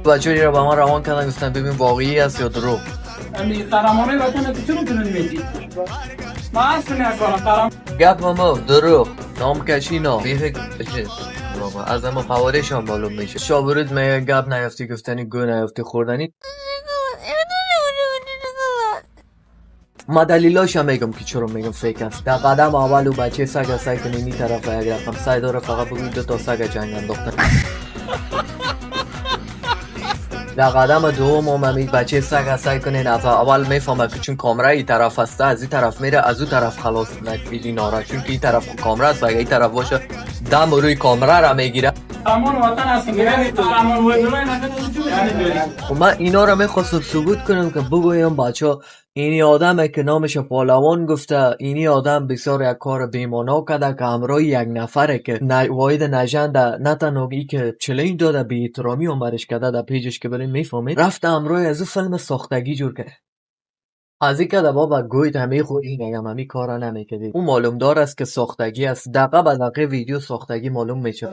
بچه‌ها رو با ما روان کردن گفتن ببین واقعی است یا دروغ. امی قهرمانای وطن تو چرا کنن میگی؟ ما اصلا نکنم قهرمان گپ ما دروغ نام کشی بیخ بابا از اما خوارشان معلوم میشه. شابورید میگه گپ نیافتی گفتنی گو نیافتی خوردنی. ما دلیلاش هم میگم که چرا میگم فیک است. در قدم اول و بچه سگ سعی کنین این طرف و یک رقم سعی داره فقط بگوید دو تا سگ جنگ انداختن. در قدم دوم هم بچه سگ سعی کنین از اول میفهمه که چون کامرا این طرف هسته از این طرف میره از اون طرف خلاص نکیدی ناره چون که این طرف کامرا است و اگه این طرف باشه دم روی کامرا را میگیره. قهرمان وطن هستیم یعنی قهرمان وطن هستیم. من اینا رو میخواستم ثبوت کنم که بگویم بچه اینی آدمه که نامش پالوان گفته اینی آدم بسیار یک کار بیمانا کرده که همراه یک نفره که واحد نژند نه تنها ای که چلنج داده بی احترامی عمرش کرده در پیجش که برین میفهمید رفته همراه از فیلم ساختگی جور کرده. از این که بابا گوید همه خود این اگم همه کارا نمیکردید اون معلوم دار است که ساختگی است دقیقه به دقیقه ویدیو ساختگی معلوم میشه.